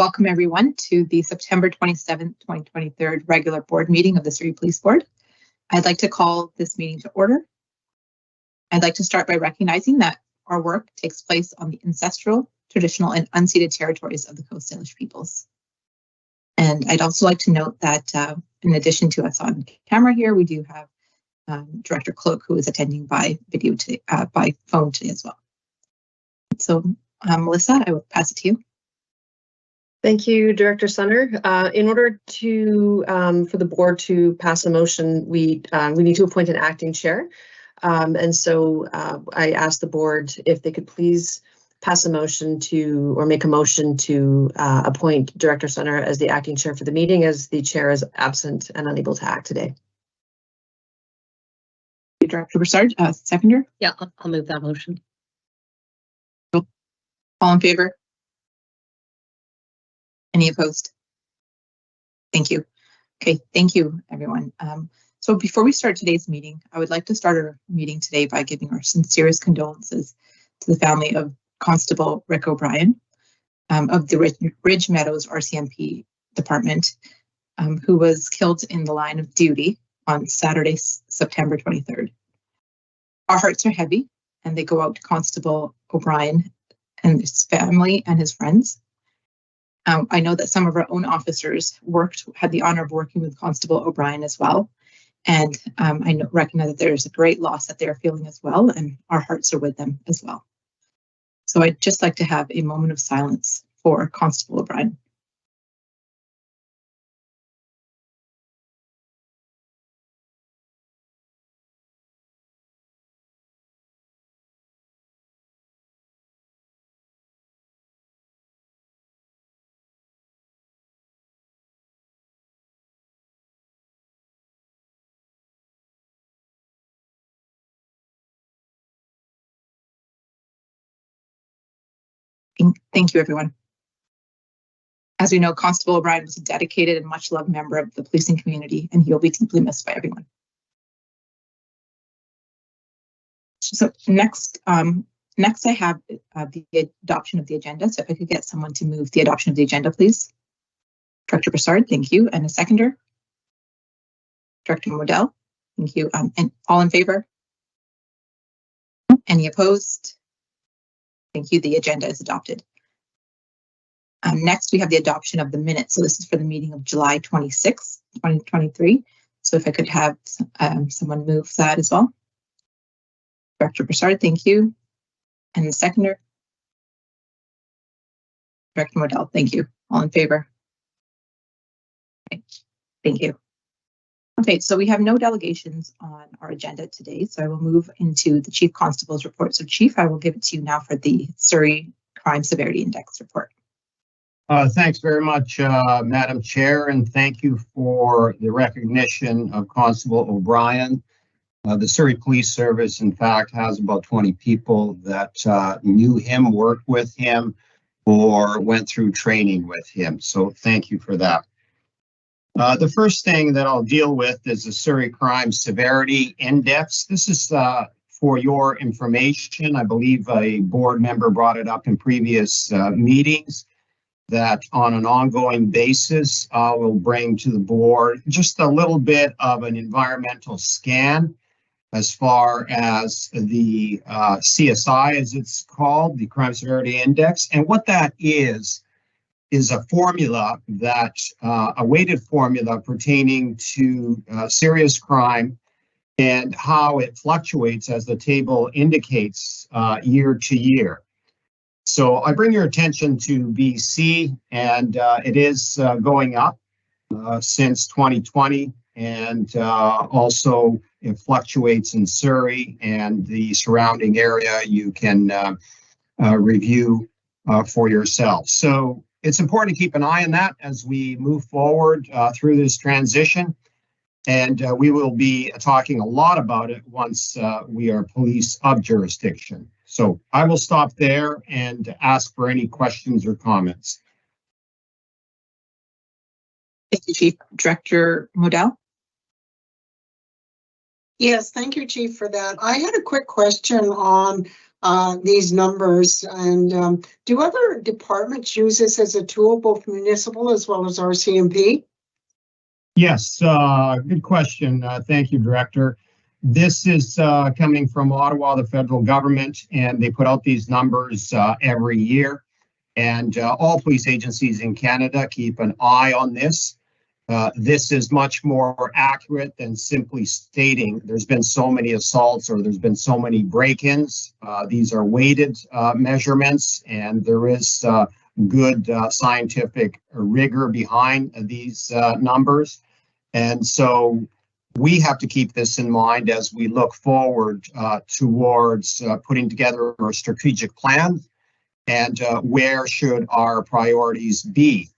Welcome everyone to the September 27th, 2023 regular board meeting of the Surrey Police Board. I'd like to call this meeting to order. I'd like to start by recognizing that our work takes place on the ancestral, traditional, and unceded territories of the Coast Salish peoples. And I'd also like to note that in addition to us on camera here, we do have Director Cloak, who is attending by video today, by phone today as well. So Melissa, I will pass it to you. Thank you, Director Sunner. In order to for the board to pass a motion, we need to appoint an acting chair. And so I asked the board if they could please pass a motion to, or make a motion to appoint Director Sunner as the acting chair for the meeting, as the chair is absent and unable to act today. Director Broussard, seconder. Yeah, I'll move that motion. All in favor? Any opposed? Thank you. Okay, thank you, everyone. So before we start today's meeting, I would like to start our meeting today by giving our sincerest condolences to the family of Constable Rick O'Brien of the Ridge Meadows RCMP department, who was killed in the line of duty on Saturday, September 23rd. Our hearts are heavy, and they go out to Constable O'Brien and his family and his friends. I know that some of our own officers had the honor of working with Constable O'Brien as well. And I recognize that there's a great loss that they're feeling as well, and our hearts are with them as well. So I'd just like to have a moment of silence for Constable O'Brien. Thank you, everyone. As we know, Constable O'Brien was a dedicated and much loved member of the policing community, and he'll be deeply missed by everyone. So next I have the adoption of the agenda. So if I could get someone to move the adoption of the agenda, please. Director Broussard, thank you. And a seconder. Director Modell, thank you. And all in favor? Any opposed? Thank you. The agenda is adopted. Next, we have the adoption of the minutes. So this is for the meeting of July 26, 2023. So if I could have someone move that as well. Director Broussard, thank you. And the seconder. Director Modell, thank you. All in favor? Okay. Thank you. Okay, so we have no delegations on our agenda today, so I will move into the Chief Constable's report. So Chief, I will give it to you now for the Surrey Crime Severity Index report. Thanks very much, Madam Chair, and thank you for the recognition of Constable O'Brien. The Surrey Police Service, in fact, has about 20 people that knew him, worked with him, or went through training with him. So thank you for that. The first thing that I'll deal with is the Surrey Crime Severity Index. This is for your information. I believe a board member brought it up in previous meetings, that on an ongoing basis, we'll bring to the board just a little bit of an environmental scan as far as the CSI, as it's called, the Crime Severity Index. And what that is a formula that, a weighted formula pertaining to serious crime and how it fluctuates, as the table indicates, year to year. So I bring your attention to BC, and it is going up since 2020, and also it fluctuates in Surrey and the surrounding area. You can review for yourself. So it's important to keep an eye on that as we move forward through this transition. And we will be talking a lot about it once we are police of jurisdiction. So I will stop there and ask for any questions or comments. Thank you, Chief. Director Modell. Yes, thank you, Chief, for that. I had a quick question on these numbers. And do other departments use this as a tool, both municipal as well as RCMP? Yes, good question. Thank you, Director. This is coming from Ottawa, the federal government, and they put out these numbers every year. And all police agencies in Canada keep an eye on this. This is much more accurate than simply stating there's been so many assaults or there's been so many break-ins. These are weighted measurements, and there is good scientific rigor behind these numbers. And so we have to keep this in mind as we look forward towards putting together a strategic plan and where should our priorities be.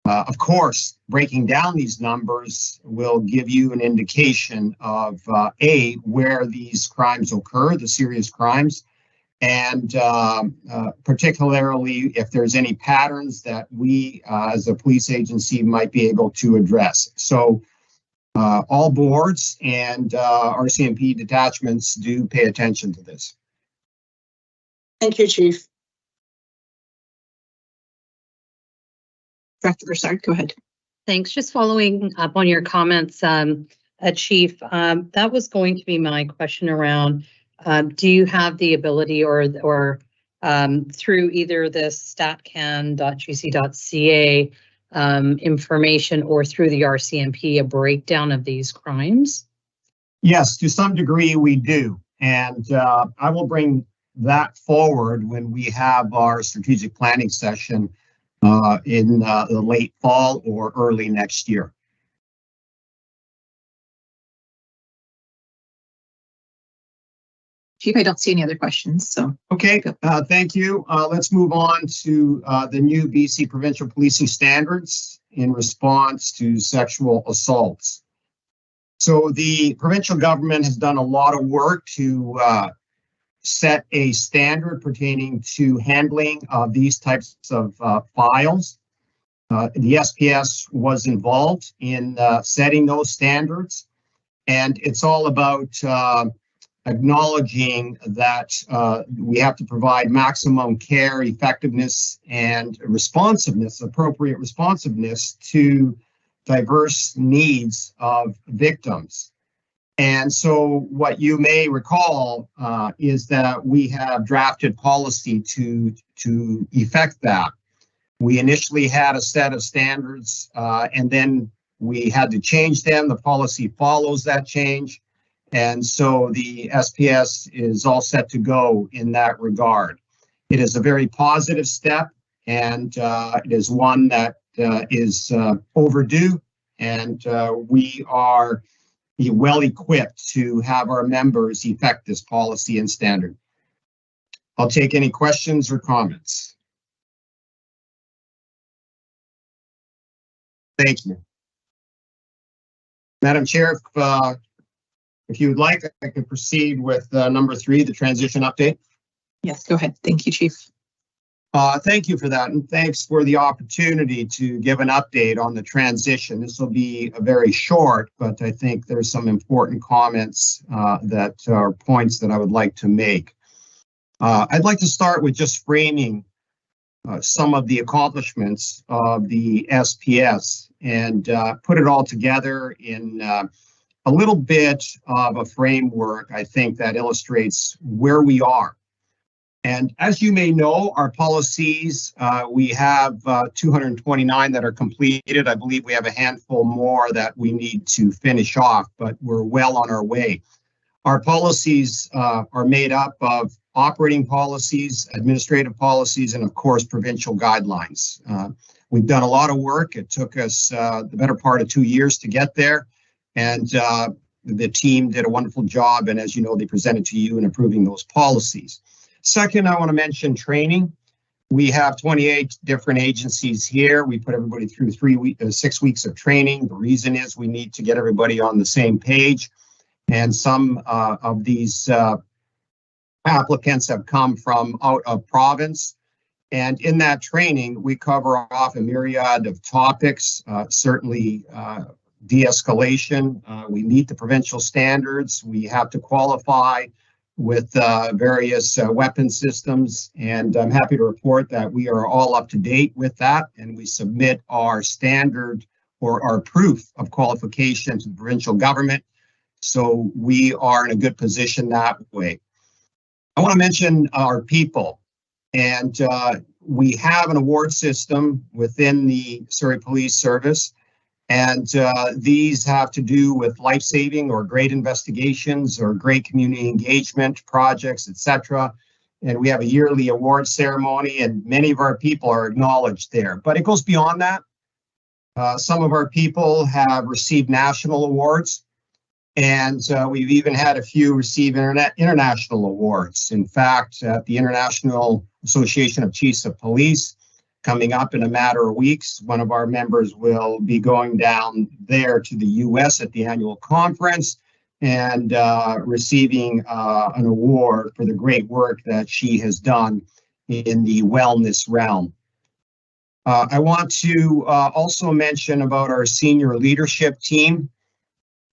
Of course, breaking down these numbers will give you an indication of A, where these crimes occur, the serious crimes, and particularly if there's any patterns that we as a police agency might be able to address. So all boards and RCMP detachments do pay attention to this. Thank you, Chief. Director Broussard, go ahead. Thanks. Just following up on your comments, Chief, that was going to be my question around, do you have the ability or through either the statcan.gc.ca information or through the RCMP, a breakdown of these crimes? Yes, to some degree we do. And I will bring that forward when we have our strategic planning session in the late fall or early next year. Chief, I don't see any other questions, so. Okay, thank you. Let's move on to the new BC Provincial Policing Standards in response to sexual assaults. So the provincial government has done a lot of work to set a standard pertaining to handling of these types of files. The SPS was involved in setting those standards, and it's all about acknowledging that we have to provide maximum care, effectiveness, and responsiveness, appropriate responsiveness to diverse needs of victims. And so what you may recall is that we have drafted policy to effect that. We initially had a set of standards and then we had to change them. The policy follows that change. And so the SPS is all set to go in that regard. It is a very positive step, and it is one that is overdue, and we are well equipped to have our members effect this policy and standard. I'll take any questions or comments. Thank you. Madam Chair, if you would like, I can proceed with number 3, the transition update. Yes, go ahead. Thank you, Chief. Thank you for that, and thanks for the opportunity to give an update on the transition. This will be very short, but I think there's some important comments that are points that I would like to make. I'd like to start with just framing some of the accomplishments of the SPS and put it all together in a little bit of a framework, I think, that illustrates where we are. And as you may know, our policies, we have 229 that are completed. I believe we have a handful more that we need to finish off, but we're well on our way. Our policies are made up of operating policies, administrative policies, and of course, provincial guidelines. We've done a lot of work. It took us the better part of 2 years to get there. And the team did a wonderful job. And as you know, they presented to you in approving those policies. Second, I want to mention training. We have 28 different agencies here. We put everybody through 6 weeks of training. The reason is we need to get everybody on the same page. And some of these applicants have come from out of province. And in that training, we cover off a myriad of topics, certainly de-escalation. We meet the provincial standards. We have to qualify with various weapon systems, and I'm happy to report that we are all up to date with that, and we submit our standard or our proof of qualification to the provincial government. So we are in a good position that way. I want to mention our people, and we have an award system within the Surrey Police Service, and these have to do with life-saving or great investigations or great community engagement projects, etc. And we have a yearly award ceremony, and many of our people are acknowledged there. But it goes beyond that. Some of our people have received national awards, and we've even had a few receive international awards. In fact, at the International Association of Chiefs of Police, coming up in a matter of weeks, one of our members will be going down there to the US at the annual conference and receiving an award for the great work that she has done in the wellness realm. I want to also mention about our senior leadership team.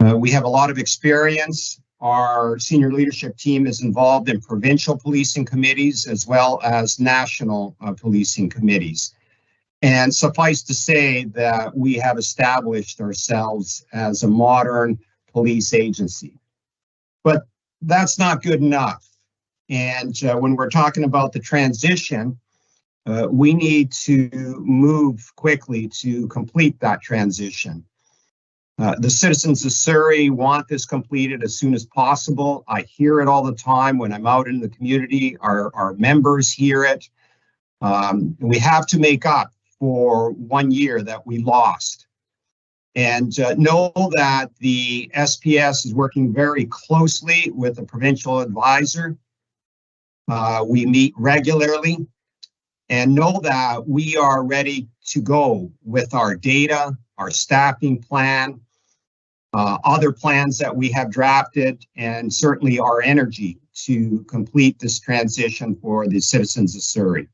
We have a lot of experience. Our senior leadership team is involved in provincial policing committees as well as national policing committees. And suffice to say that we have established ourselves as a modern police agency. But that's not good enough. And when we're talking about the transition, we need to move quickly to complete that transition. The citizens of Surrey want this completed as soon as possible. I hear it all the time when I'm out in the community. Our members hear it. We have to make up for 1 year that we lost. And know that the SPS is working very closely with the provincial advisor. We meet regularly, and know that we are ready to go with our data, our staffing plan, other plans that we have drafted, and certainly our energy to complete this transition for the citizens of Surrey.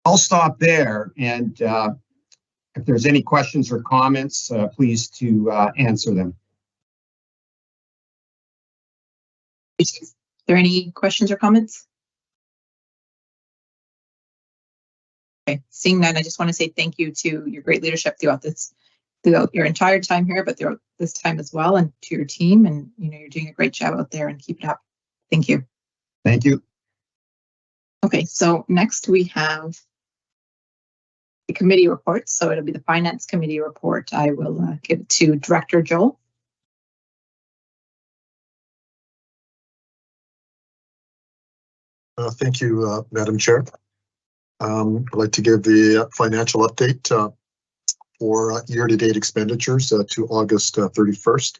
I'll stop there, and if there's any questions or comments, please to answer them. Is there any questions or comments? Okay, seeing none, I just want to say thank you to your great leadership throughout your entire time here, but throughout this time as well, and to your team. And you're doing a great job out there, and keep it up. Thank you. Thank you. Okay, so next we have the committee reports. So it'll be the Finance Committee report. I will give it to Director Joel. Thank you, Madam Chair. I'd like to give the financial update for year-to-date expenditures to August 31st.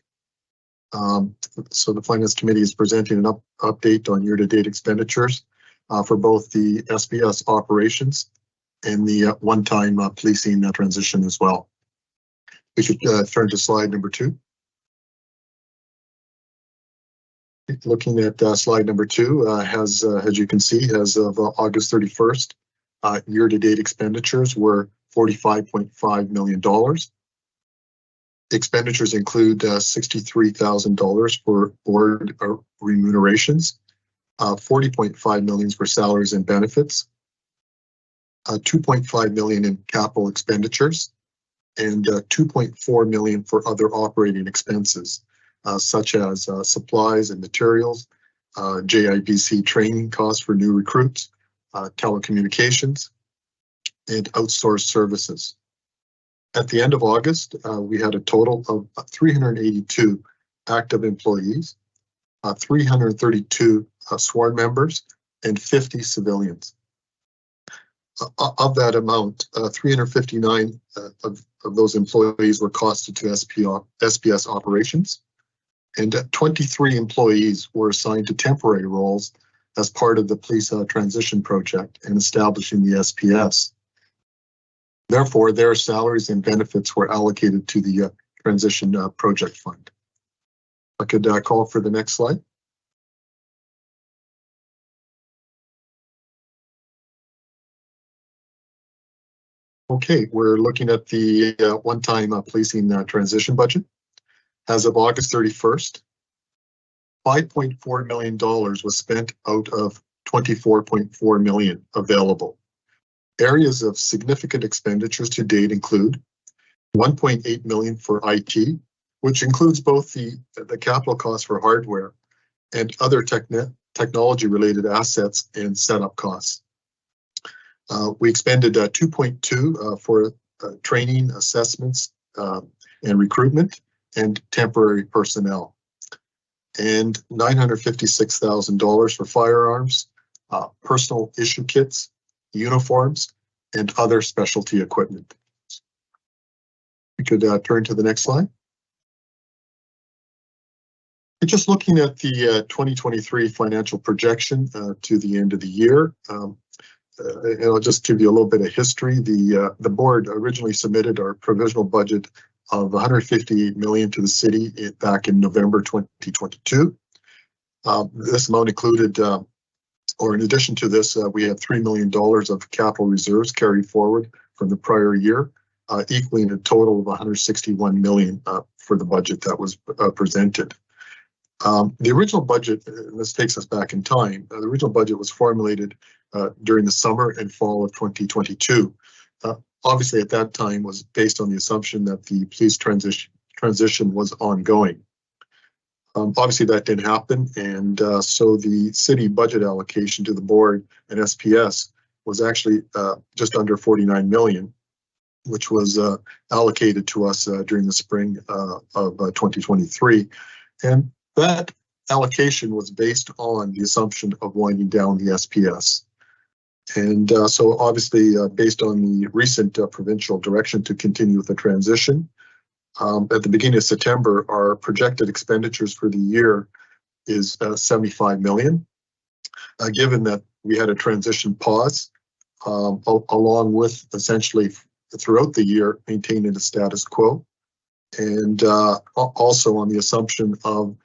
So the Finance Committee is presenting an update on year-to-date expenditures for both the SPS operations and the one-time policing transition as well. We should turn to slide number 2. Looking at slide number 2, as you can see, as of August 31st, year-to-date expenditures were $45.5 million. Expenditures include $63,000 for board remunerations, $40.5 million for salaries and benefits, $2.5 million in capital expenditures, and $2.4 million for other operating expenses, such as supplies and materials, JIBC training costs for new recruits, telecommunications, and outsourced services. At the end of August, we had a total of 382 active employees, 332 sworn members, and 50 civilians. Of that amount, 359 of those employees were costed to SPS operations, and 23 employees were assigned to temporary roles as part of the police transition project and establishing the SPS. Therefore, their salaries and benefits were allocated to the transition project fund. I could call for the next slide. Okay, we're looking at the one-time policing transition budget. As of August 31st, $5.4 million was spent out of $24.4 million available. Areas of significant expenditures to date include $1.8 million for IT, which includes both the capital costs for hardware and other technology-related assets and setup costs. We expended $2.2 for training, assessments, and recruitment, and temporary personnel, and $956,000 for firearms, personal issue kits, uniforms, and other specialty equipment. We could turn to the next slide. Just looking at the 2023 financial projection to the end of the year, and I'll just give you a little bit of history. The board originally submitted our provisional budget of $158 million to the city back in November 2022. This amount included, or in addition to this, we had $3 million of capital reserves carried forward from the prior year, equaling a total of $161 million for the budget that was presented. The original budget, and this takes us back in time, the original budget was formulated during the summer and fall of 2022. Obviously, at that time was based on the assumption that the police transition was ongoing. Obviously, that didn't happen, and so the city budget allocation to the board and SPS was actually just under $49 million, which was allocated to us during the spring of 2023. And that allocation was based on the assumption of winding down the SPS. And so obviously, based on the recent provincial direction to continue with the transition, at the beginning of September, our projected expenditures for the year is $75 million. Given that we had a transition pause, along with essentially throughout the year maintaining the status quo, and also on the assumption of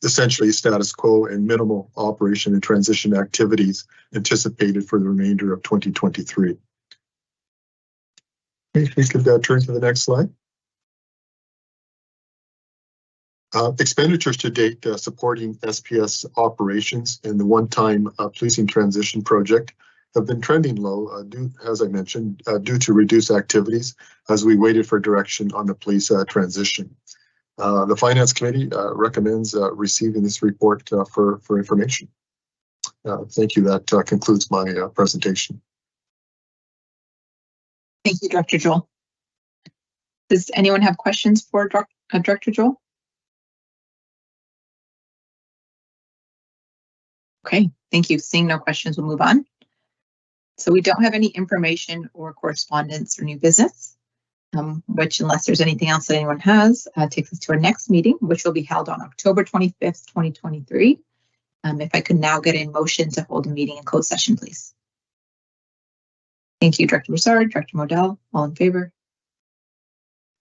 essentially status quo and minimal operation and transition activities anticipated for the remainder of 2023. If we could turn to the next slide. Expenditures to date supporting SPS operations and the one-time policing transition project have been trending low, as I mentioned, due to reduced activities as we waited for direction on the police transition. The Finance Committee recommends receiving this report for information. Thank you. That concludes my presentation. Thank you, Director Joel. Does anyone have questions for Director Joel? Okay, thank you. Seeing no questions, we'll move on. So we don't have any information or correspondence or new business, which, unless there's anything else that anyone has, takes us to our next meeting, which will be held on October 25th, 2023. If I could now get a motion to hold a meeting in closed session, please. Thank you, Director Broussard, Director Modell, all in favor?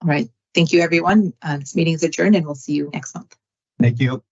All right, thank you, everyone. This meeting is adjourned and we'll see you next month. Thank you.